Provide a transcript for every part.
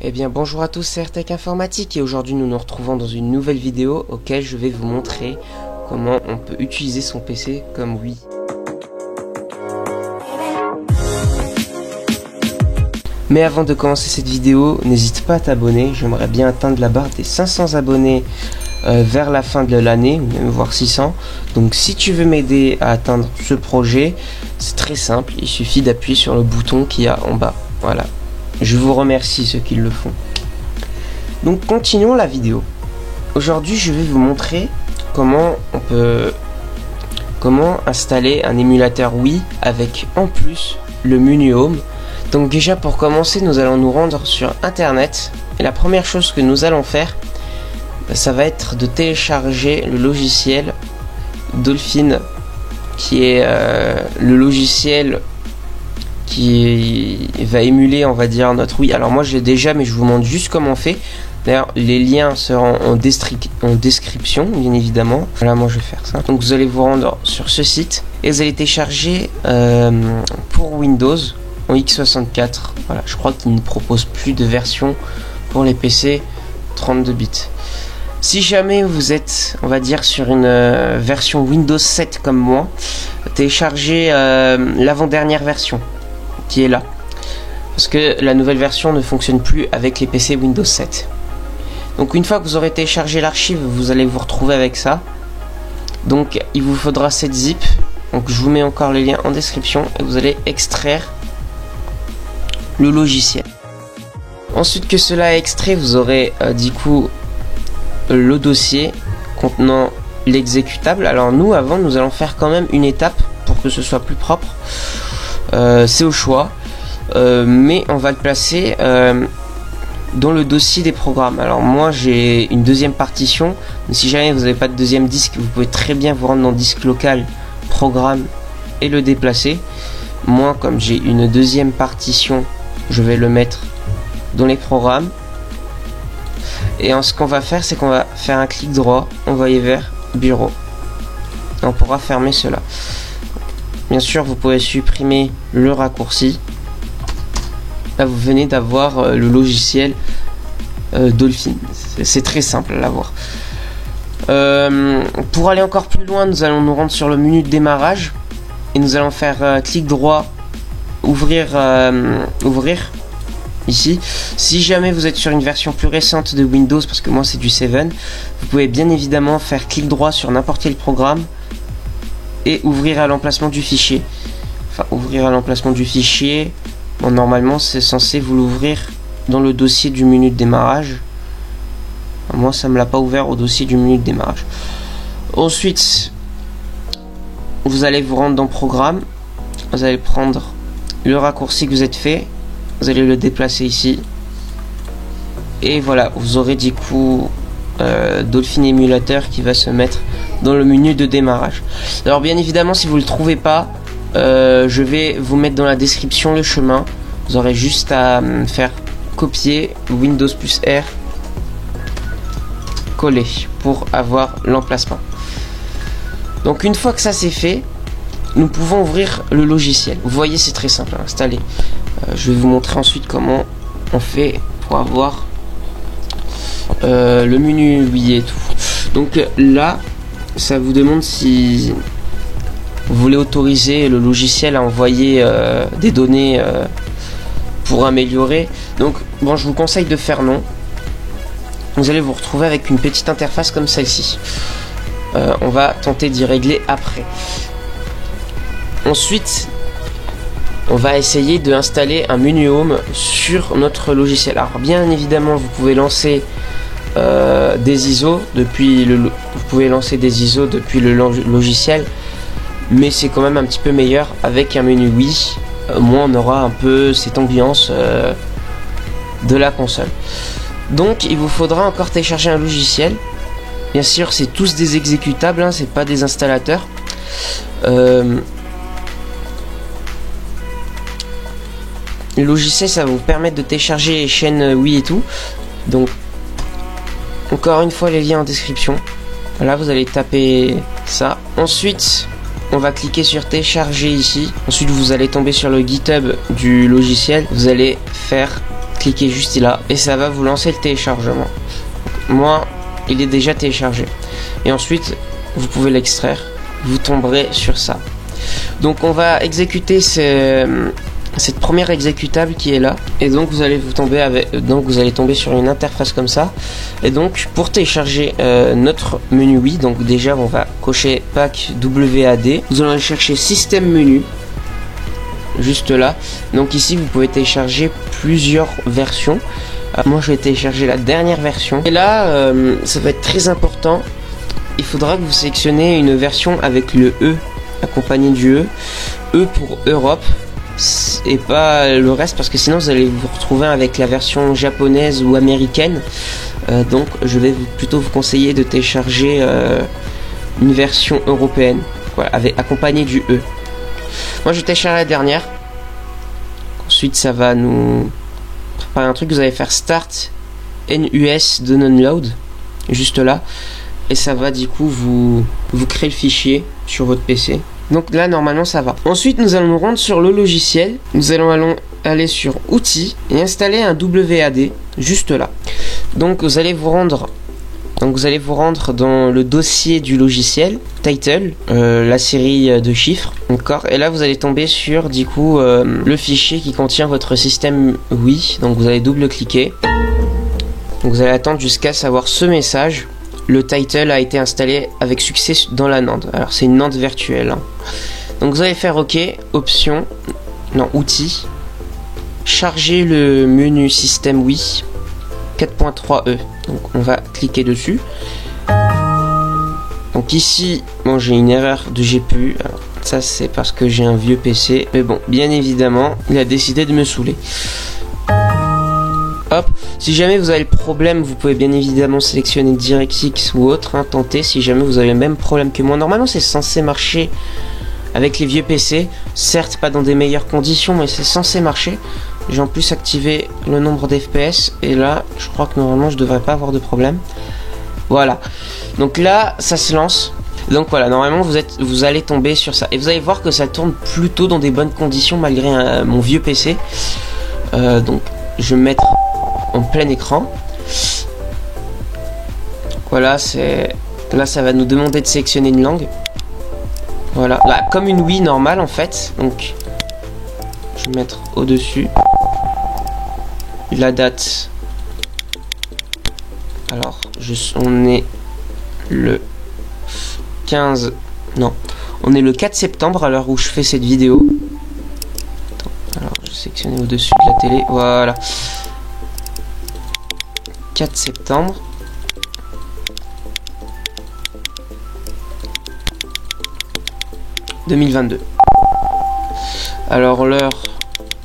Eh bien bonjour à tous, c'est AirTech Informatique et aujourd'hui nous nous retrouvons dans une nouvelle vidéo auquel je vais vous montrer comment on peut utiliser son PC comme Wii. Mais avant de commencer cette vidéo, n'hésite pas à t'abonner, j'aimerais bien atteindre la barre des 500 abonnés vers la fin de l'année, même voire 600. Donc si tu veux m'aider à atteindre ce projet, c'est très simple, il suffit d'appuyer sur le bouton qu'il y a en bas, voilà. Je vous remercie ceux qui le font. Donc continuons la vidéo. Aujourd'hui je vais vous montrer comment installer un émulateur Wii avec en plus le menu Home. Donc déjà pour commencer nous allons nous rendre sur internet et la première chose que nous allons faire ça va être de télécharger le logiciel Dolphin qui est le logiciel qui va émuler on va dire notre Wii. Alors moi je l'ai déjà mais je vous montre juste comment on fait. D'ailleurs les liens seront en description bien évidemment. Voilà, moi je vais faire ça. Donc vous allez vous rendre sur ce site et vous allez télécharger pour Windows en x64. Voilà, je crois qu'il ne propose plus de version pour les PC 32 bits. Si jamais vous êtes, on va dire, sur une version Windows 7 comme moi, téléchargez l'avant-dernière version qui est là. Parce que la nouvelle version ne fonctionne plus avec les PC Windows 7. Donc une fois que vous aurez téléchargé l'archive, vous allez vous retrouver avec ça. Donc il vous faudra cette zip. Donc je vous mets encore les liens en description et vous allez extraire le logiciel. Ensuite que cela est extrait, vous aurez du coup le dossier contenant l'exécutable. Alors nous avant nous allons faire quand même une étape pour que ce soit plus propre. C'est au choix, mais on va le placer dans le dossier des programmes. Alors moi j'ai une deuxième partition, mais si jamais vous n'avez pas de deuxième disque, vous pouvez très bien vous rendre dans disque local, programme et le déplacer. Moi comme j'ai une deuxième partition, je vais le mettre dans les programmes. Et ce qu'on va faire, c'est qu'on va faire un clic droit, on va aller vers bureau. Et on pourra fermer cela. Bien sûr, vous pouvez supprimer le raccourci. Là, vous venez d'avoir le logiciel Dolphin. C'est très simple à l'avoir. Pour aller encore plus loin, nous allons nous rendre sur le menu de démarrage. Et nous allons faire clic droit, ouvrir. Ici, si jamais vous êtes sur une version plus récente de Windows, parce que moi c'est du 7, vous pouvez bien évidemment faire clic droit sur n'importe quel programme et ouvrir à l'emplacement du fichier. Enfin, ouvrir à l'emplacement du fichier, bon, normalement c'est censé vous l'ouvrir dans le dossier du menu de démarrage. Moi ça me l'a pas ouvert au dossier du menu de démarrage. Ensuite, vous allez vous rendre dans programme, vous allez prendre le raccourci que vous êtes fait. Vous allez le déplacer ici et voilà, vous aurez du coup Dolphin émulateur qui va se mettre dans le menu de démarrage. Alors bien évidemment si vous le trouvez pas, je vais vous mettre dans la description le chemin. Vous aurez juste à faire copier Windows plus R, coller pour avoir l'emplacement. Donc une fois que ça c'est fait, nous pouvons ouvrir le logiciel. Vous voyez c'est très simple à installer. Je vais vous montrer ensuite comment on fait pour avoir le menu Wii et tout. Donc là, ça vous demande si vous voulez autoriser le logiciel à envoyer des données pour améliorer. Donc bon, je vous conseille de faire non. Vous allez vous retrouver avec une petite interface comme celle-ci. On va tenter d'y régler après. Ensuite, on va essayer de installer un menu Home sur notre logiciel. Alors bien évidemment vous pouvez lancer des ISO depuis le logiciel, mais c'est quand même un petit peu meilleur avec un menu Wii. Moins on aura un peu cette ambiance de la console. Donc il vous faudra encore télécharger un logiciel. Bien sûr c'est tous des exécutables, hein, c'est pas des installateurs. Le logiciel ça va vous permettre de télécharger les chaînes Wii et tout. Donc encore une fois les liens en description. Voilà, vous allez taper ça. Ensuite on va cliquer sur télécharger ici. Ensuite vous allez tomber sur le GitHub du logiciel. Vous allez faire cliquez juste là et ça va vous lancer le téléchargement. Moi, il est déjà téléchargé. Et ensuite, vous pouvez l'extraire. Vous tomberez sur ça. Donc on va exécuter cette première exécutable qui est là, et donc vous allez tomber sur une interface comme ça. Et donc pour télécharger notre menu Wii, donc déjà on va cocher pack WAD, nous allons aller chercher système menu juste là. Donc ici vous pouvez télécharger plusieurs versions. Moi je vais télécharger la dernière version, et là ça va être très important, il faudra que vous sélectionnez une version avec le E accompagné du E pour Europe et pas le reste, parce que sinon vous allez vous retrouver avec la version japonaise ou américaine. Donc je vais plutôt vous conseiller de télécharger une version européenne, voilà, avec accompagné du E. Moi je télécharge la dernière. Ensuite ça va nous préparer un truc. Vous allez faire start NUS de download juste là, et ça va du coup vous créer le fichier sur votre PC. Donc là normalement ça va. Ensuite nous allons nous rendre sur le logiciel. Nous allons aller sur outils et installer un WAD juste là. Donc vous allez vous rendre dans le dossier du logiciel, title, la série de chiffres, d'accord. Et là vous allez tomber sur du coup le fichier qui contient votre système Wii. Donc vous allez double-cliquer. Donc vous allez attendre jusqu'à savoir ce message. Le title a été installé avec succès dans la NAND. Alors c'est une NAND virtuelle, hein. Donc vous allez faire OK, option, non, outils, charger le menu système Wii 4.3e. Donc on va cliquer dessus. Donc ici, bon, j'ai une erreur de GPU. Alors ça c'est parce que j'ai un vieux PC, mais bon, bien évidemment, il a décidé de me saouler. Hop. Si jamais vous avez le problème, vous pouvez bien évidemment sélectionner DirectX ou autre, hein, tenter. Si jamais vous avez le même problème que moi, normalement c'est censé marcher avec les vieux PC, certes pas dans des meilleures conditions, mais c'est censé marcher. J'ai en plus activé le nombre d'FPS, et là je crois que normalement je devrais pas avoir de problème. Voilà, donc là ça se lance. Donc voilà, normalement vous allez tomber sur ça, et vous allez voir que ça tourne plutôt dans des bonnes conditions malgré mon vieux PC. Donc je vais me mettre en plein écran. Voilà, là ça va nous demander de sélectionner une langue. Voilà, là, comme une Wii normale en fait. Donc je vais mettre au dessus la date. Alors on est le 15, non, on est le 4 septembre à l'heure où je fais cette vidéo. Alors je vais sélectionner au dessus de la télé. Voilà, 4 septembre. « 2022. Alors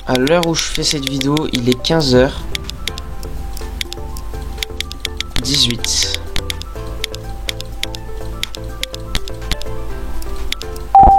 à l'heure où je fais cette vidéo, il est 15h18.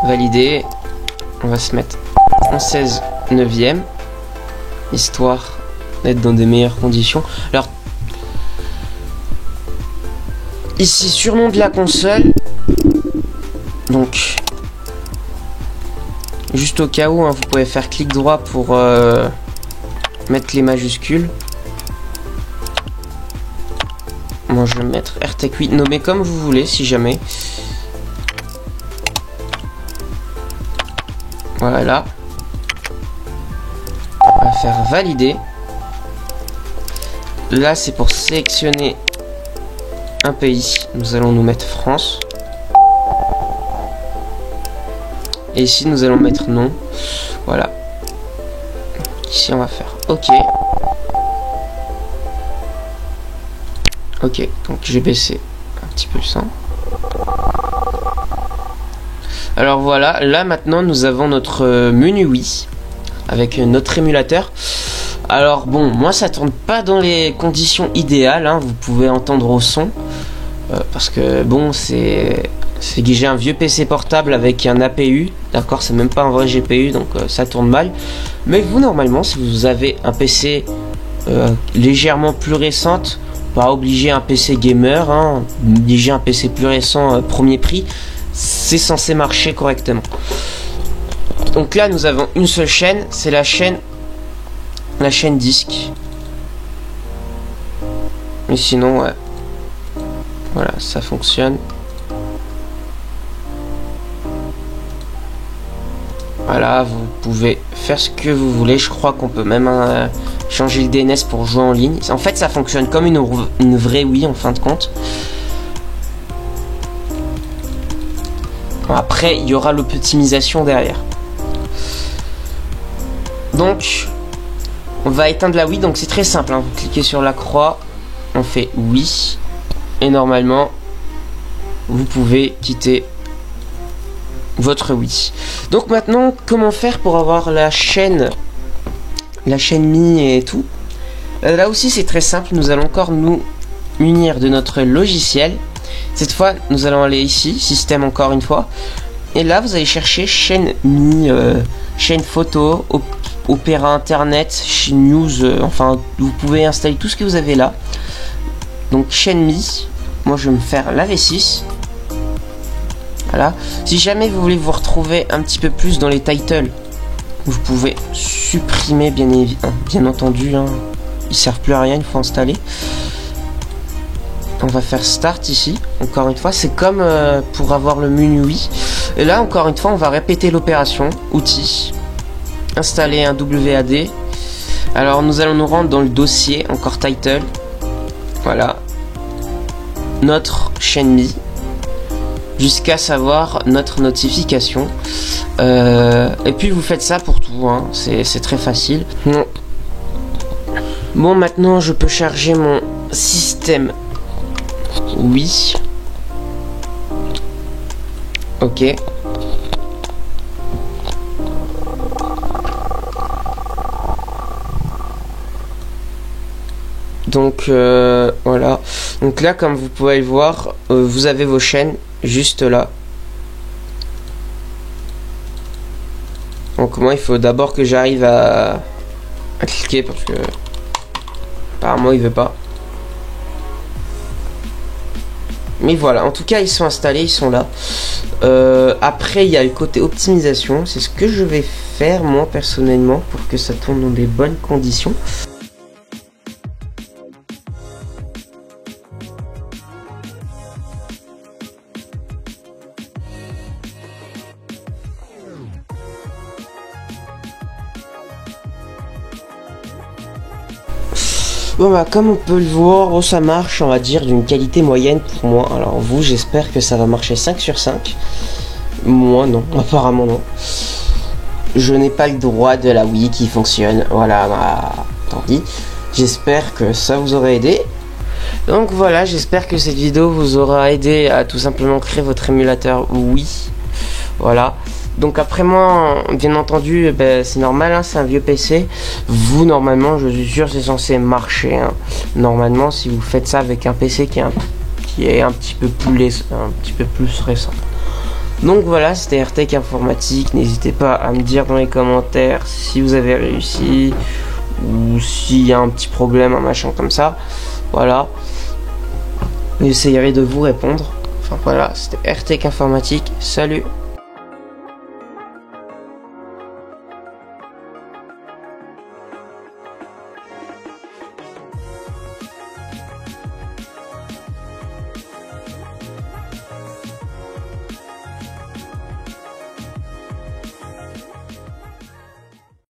Validé. On va se mettre en 16/9, histoire d'être dans des meilleures conditions. Alors ici, surnom de la console. Donc juste au cas où, hein, vous pouvez faire clic droit pour mettre les majuscules. Moi je vais mettre RTech8, nommez comme vous voulez si jamais. Voilà. On va faire valider. Là c'est pour sélectionner un pays. Nous allons nous mettre France. Et ici nous allons mettre non. Voilà. Ici on va faire OK. OK, donc j'ai baissé un petit peu le son. Alors voilà, là maintenant nous avons notre menu Wii avec notre émulateur. Alors bon, moi ça tourne pas dans les conditions idéales, hein, vous pouvez entendre au son. Parce que bon, c'est que j'ai un vieux PC portable avec un APU, d'accord, c'est même pas un vrai GPU, donc ça tourne mal. Mais vous, normalement, si vous avez un PC légèrement plus récente, pas obligé un PC gamer, hein, obligé un PC plus récent, premier prix, c'est censé marcher correctement. Donc là, nous avons une seule chaîne, c'est la chaîne disque. Mais sinon, ouais. Voilà, ça fonctionne. Voilà, vous pouvez faire ce que vous voulez. Je crois qu'on peut même changer le DNS pour jouer en ligne. En fait, ça fonctionne comme une vraie Wii en fin de compte. Après, il y aura l'optimisation derrière. Donc, on va éteindre la Wii. Donc, c'est très simple. Hein. Vous cliquez sur la croix. On fait oui. Et normalement, vous pouvez quitter votre Wii. Donc maintenant, comment faire pour avoir la chaîne Mi et tout? Là aussi, c'est très simple. Nous allons encore nous munir de notre logiciel. Cette fois, nous allons aller ici, système encore une fois. Et là, vous allez chercher chaîne Mi, chaîne photo, Opéra Internet, news. Enfin, vous pouvez installer tout ce que vous avez là. Donc chaîne Mi. Moi, je vais me faire la V6. Voilà. Si jamais vous voulez vous retrouver un petit peu plus dans les titles, vous pouvez supprimer bien entendu. Hein. Ils servent plus à rien, il faut installer. On va faire Start ici. Encore une fois, c'est comme pour avoir le menu Wii. Et là, encore une fois, on va répéter l'opération. Outils. Installer un WAD. Alors, nous allons nous rendre dans le dossier. Encore Title. Voilà. Notre chaîne Mi. Jusqu'à savoir notre notification. Et puis, vous faites ça pour tout. Hein. C'est très facile. Bon, maintenant, je peux charger mon système. Oui. Ok. Donc voilà. Donc là, comme vous pouvez le voir, vous avez vos chaînes juste là. Donc moi, il faut d'abord que j'arrive à cliquer parce que apparemment il veut pas. Mais voilà, en tout cas ils sont installés, ils sont là. Après il y a le côté optimisation, c'est ce que je vais faire moi personnellement pour que ça tourne dans des bonnes conditions. Bon bah comme on peut le voir, ça marche on va dire d'une qualité moyenne pour moi. Alors vous, j'espère que ça va marcher 5 sur 5. Moi non, apparemment non. Je n'ai pas le droit de la Wii qui fonctionne. Voilà, bah, tant pis. J'espère que ça vous aura aidé. Donc voilà, j'espère que cette vidéo vous aura aidé à tout simplement créer votre émulateur Wii. Voilà. Donc après moi, bien entendu, c'est normal, hein, c'est un vieux PC. Vous, normalement, je suis sûr, c'est censé marcher. Hein. Normalement, si vous faites ça avec un PC qui est un petit peu plus récent. Donc voilà, c'était RTech Informatique. N'hésitez pas à me dire dans les commentaires si vous avez réussi ou s'il y a un petit problème, un machin comme ça. Voilà. J'essayerai de vous répondre. Enfin voilà, c'était RTech Informatique. Salut!